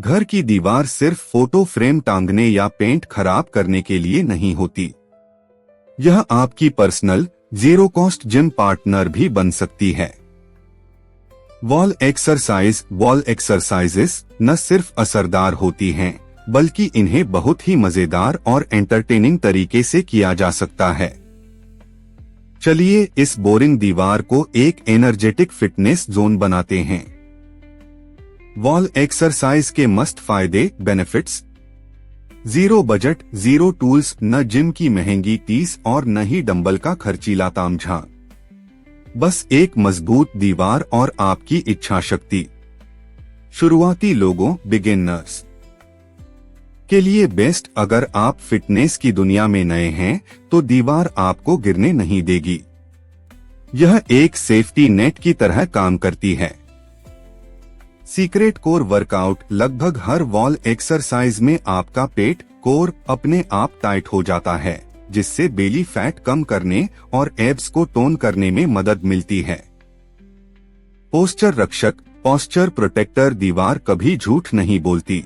घर की दीवार सिर्फ फोटो फ्रेम टांगने या पेंट खराब करने के लिए नहीं होती। यह आपकी personal zero cost gym partner भी बन सकती है। वॉल एक्सरसाइजेस न सिर्फ असरदार होती हैं, बल्कि इन्हें बहुत ही मजेदार और एंटरटेनिंग तरीके से किया जा सकता है। चलिए इस बोरिंग दीवार को एक एनर्जेटिक फिटनेस जोन बनाते हैं। वॉल एक्सरसाइज के मस्त फायदे benefits. Zero budget, zero tools, न जिम की महंगी टीस और न ही डंबल का खर्चीला तामझाम। बस एक मजबूत दीवार और आपकी इच्छा शक्ति। शुरुआती लोगों बिगिनर्स के लिए बेस्ट। अगर आप फिटनेस की दुनिया में नए हैं तो दीवार आपको गिरने नहीं देगी। यह एक सेफ्टी नेट की तरह काम करती है। Secret core workout. लगभग हर वॉल एक्सरसाइज में आपका पेट कोर अपने आप टाइट हो जाता है, जिससे बेली फैट कम करने और एब्स को टोन करने में मदद मिलती है। पोस्चर रक्षक, पोस्चर प्रोटेक्टर। दीवार कभी झूठ नहीं बोलती।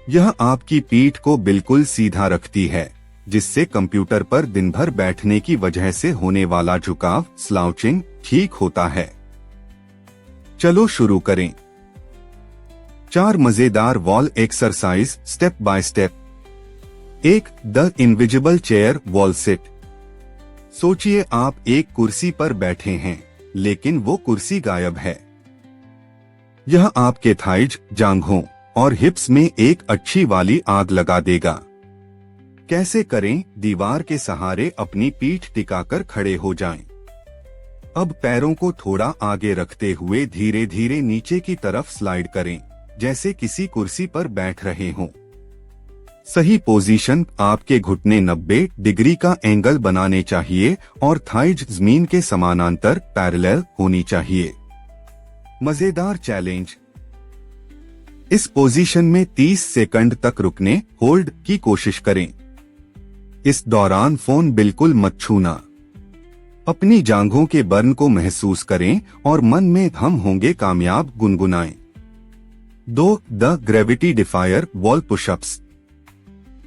यह आपकी पीठ को बिल्कुल सीधा रखती है, जिससे कंप्यूटर पर दिन भर बैठने की वजह से होने वाला झुकाव स्लाउचिंग ठीक होता है। चलो शुरू करें। 4 मजेदार wall exercise step by step. 1. The invisible chair wall sit. सोचिए आप एक कुर्सी पर बैठे हैं, लेकिन वो कुर्सी गायब है। यह आपके थाइज, जांघों और हिप्स में एक अच्छी वाली आग लगा देगा। कैसे करें? दीवार के सहारे अपनी पीठ टिकाकर खड़े हो जाएं। अब पैरों को थोड़ा आगे रखते हुए धीरे धीरे नीचे की तरफ स्लाइड करें, जैसे किसी कुर्सी पर बैठ रहे हों। सही पोजीशन। आपके घुटने 90 डिग्री का एंगल बनाने चाहिए और थाइज जमीन के समानांतर पैरेलल होनी चाहिए। मजेदार चैलेंज। इस पोजीशन में 30 सेकंड तक रुकने होल्ड की कोशिश करें। इस दौरान फोन बिल्कुल मत छूना। अपनी जांघों के बर्न को महसूस करें और मन में हम होंगे कामयाब गुनगुनाएं। 2. The gravity defier wall pushups.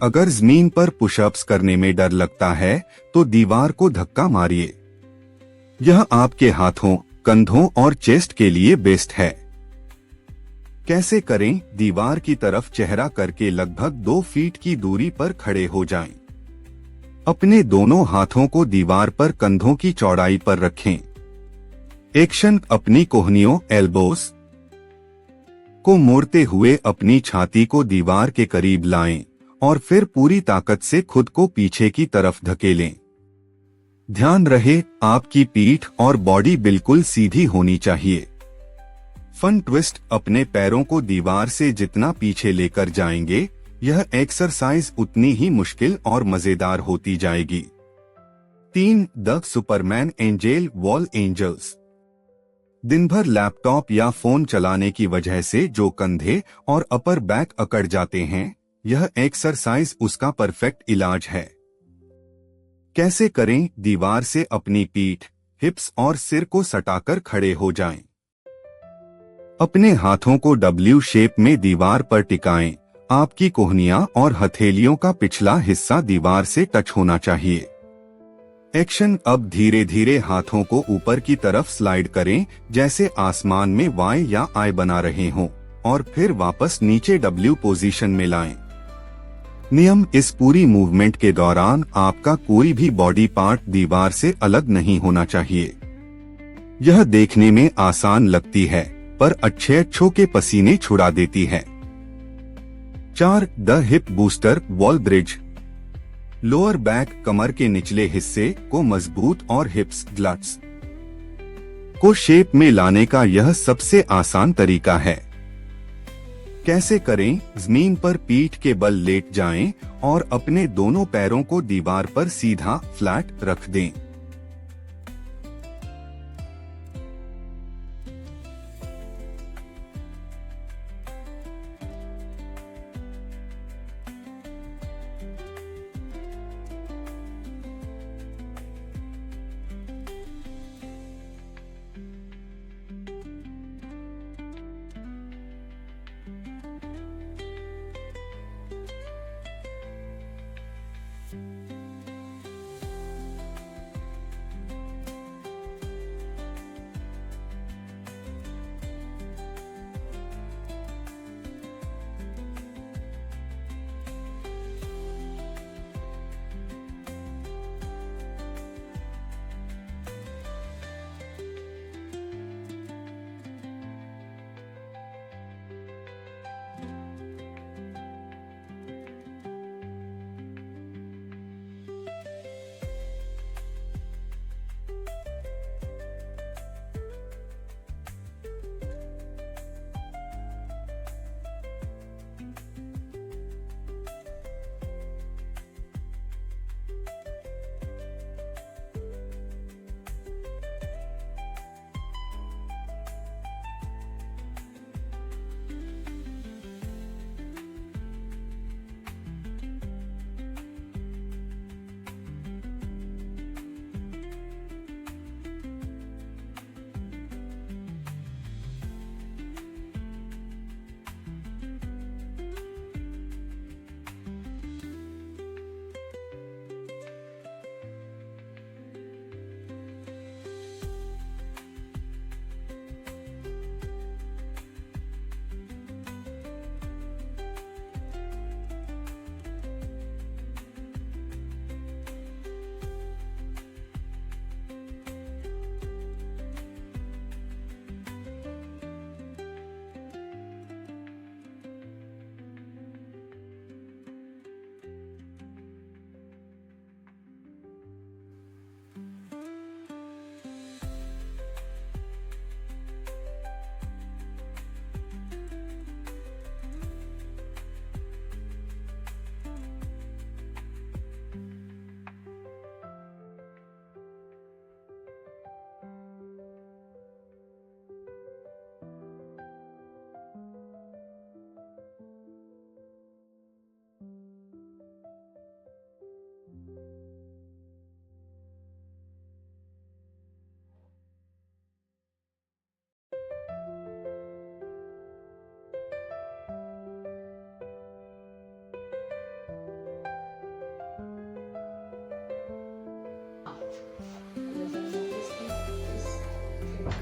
अगर जमीन पर पुशअप्स करने में डर लगता है तो दीवार को धक्का मारिए। यह आपके हाथों, कंधों और चेस्ट के लिए बेस्ट है। कैसे करें? दीवार की तरफ चेहरा करके लगभग 2 फीट की दूरी पर खड़े हो जाएं। अपने दोनों हाथों को दीवार पर कंधों की चौड़ाई पर रखें। एक्शन। अपनी कोहनियों एल्बोस को मोड़ते हुए अपनी छाती को दीवार के करीब लाएं और फिर पूरी ताकत से खुद को पीछे की तरफ धकेलें। ध्यान रहे आपकी पीठ और बॉडी बिल्कुल सीधी होनी चाहिए। Fun twist. अपने पैरों को दीवार से जितना पीछे लेकर जाएंगे, यह एक्सरसाइज उतनी ही मुश्किल और मजेदार होती जाएगी। 3. The superman angel wall angels. दिन भर लैपटॉप या फोन चलाने की वजह से जो कंधे और अपर बैक अकड़ जाते हैं, यह एक्सरसाइज उसका परफेक्ट इलाज है। कैसे करें? दीवार से अपनी पीठ, हिप्स और सिर को सटाकर खड़े हो जाएं। अपने हाथों को डब्ल्यू शेप में दीवार पर टिकाएं। आपकी कोहनियां और हथेलियों का पिछला हिस्सा दीवार से टच होना चाहिए। एक्शन। अब धीरे धीरे हाथों को ऊपर की तरफ स्लाइड करें, जैसे आसमान में वाई या आई बना रहे हों, और फिर वापस नीचे डब्ल्यू पोजीशन में लाएं। नियम। इस पूरी मूवमेंट के दौरान आपका कोई भी बॉडी पार्ट दीवार से अलग नहीं होना चाहिए। यह देखने में आसान लगती है, पर अच्छों के पसीने छुड़ा देती है। 4. The hip booster wall bridge. Lower back, कमर के निचले हिस्से को मजबूत और हिप्स ग्लट्स को शेप में लाने का यह सबसे आसान तरीका है। कैसे करें? जमीन पर पीठ के बल लेट जाएं और अपने दोनों पैरों को दीवार पर सीधा फ्लैट रख दें।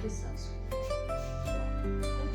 this also. Go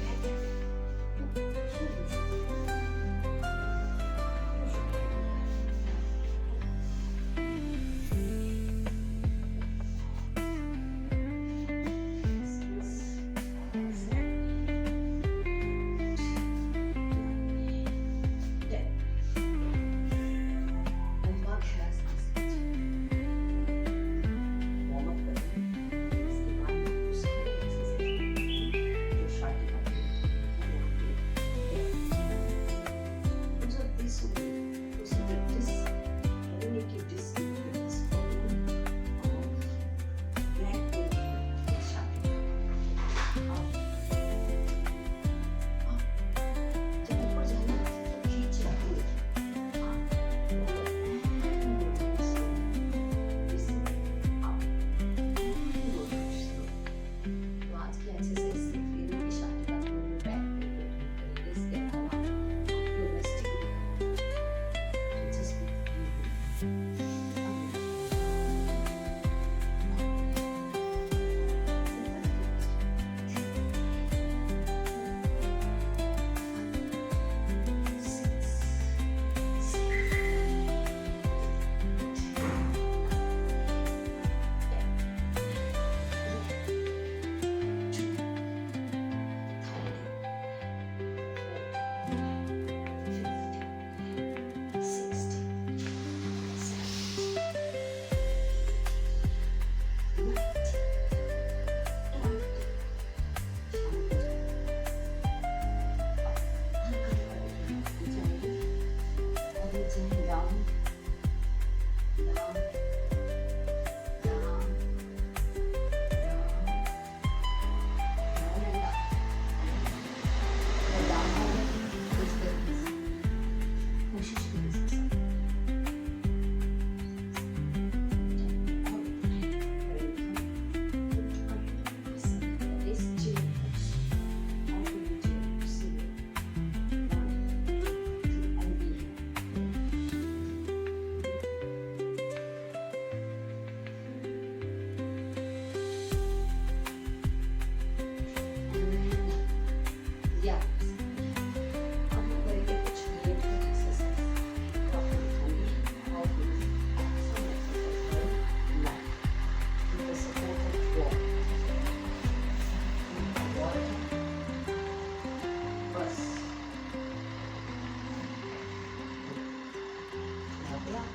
back.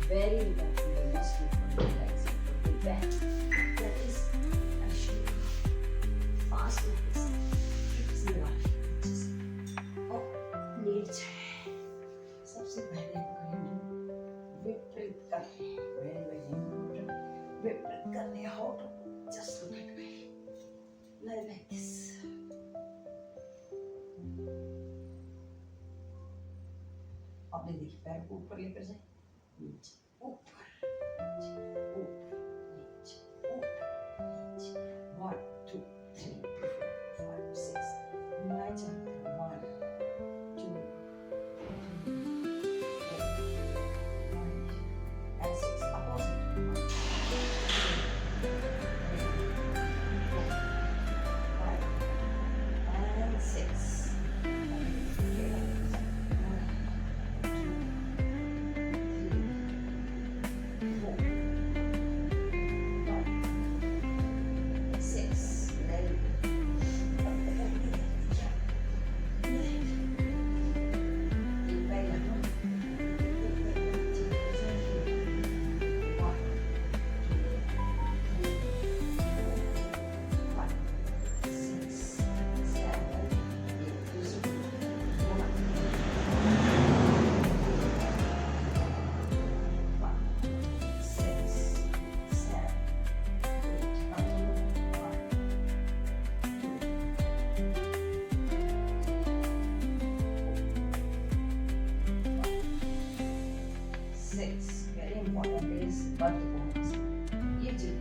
Very relaxing. You must look for relaxing for the back. That is actually fast like this. It's not. Oh, नीचे सबसे पहले करेंगे विपरीत करने. Very important. विपरीत करने. How to just look at me. Like this. आपने देखिए पैर को ऊपर लेकर जाए, नीचे ऊपर नीचे ऊपर नीचे ऊपर नीचे. 1 2 3 4 5 6 9 10 1 2 and 6 opposite 1 5 and 6. Very important is butt bones. ये जिस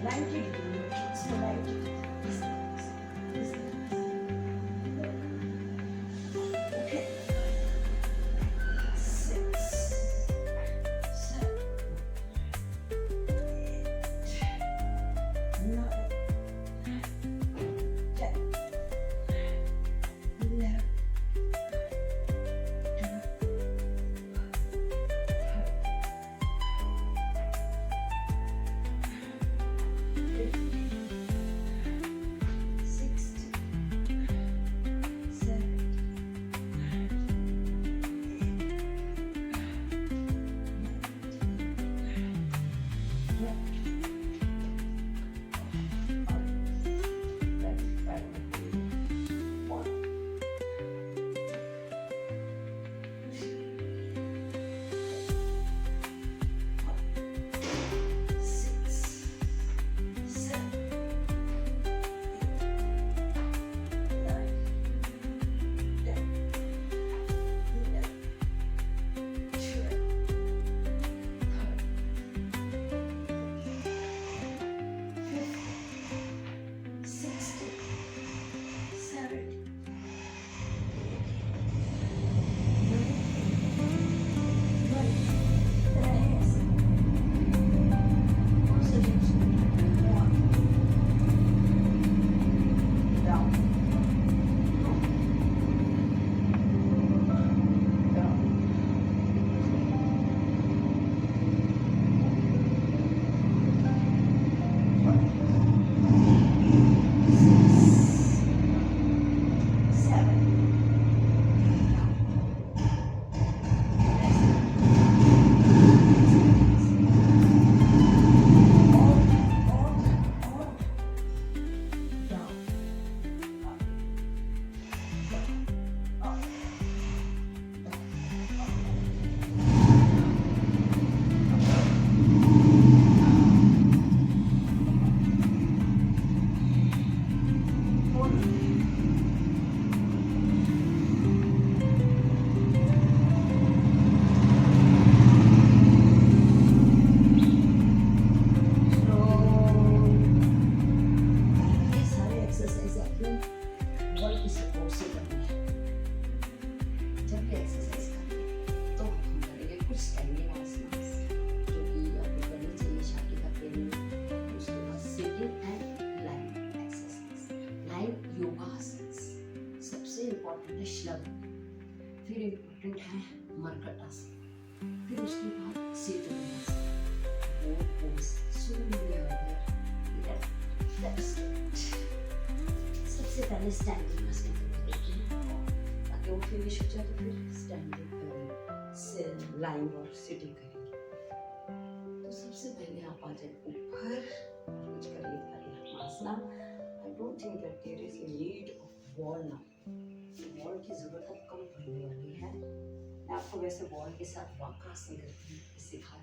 90 degree motion. So 90 degree. This time, this time. Okay. 6, 7, 8, 9, 10, 11, 60, 70, important है श्लग, फिर इम्पोर्टेंट है मरकट आसन, फिर उसके बाद सेतुआसन। सबसे पहले स्टैंडिंग आसन करते हैं, ताकि वो फिनिश हो जाए तो फिर स्टैंडिंग करेंगे, लाइन और सिटिंग करेंगे। तो सबसे पहले आप आ जाए ऊपर, कुछ करिए परिक्रमासना। I don't think that there is a need of wall now, wall की जरूरत अब कम पड़ने वाली है। मैं आपको वैसे वॉल के साथ वक्रासन करके सिखा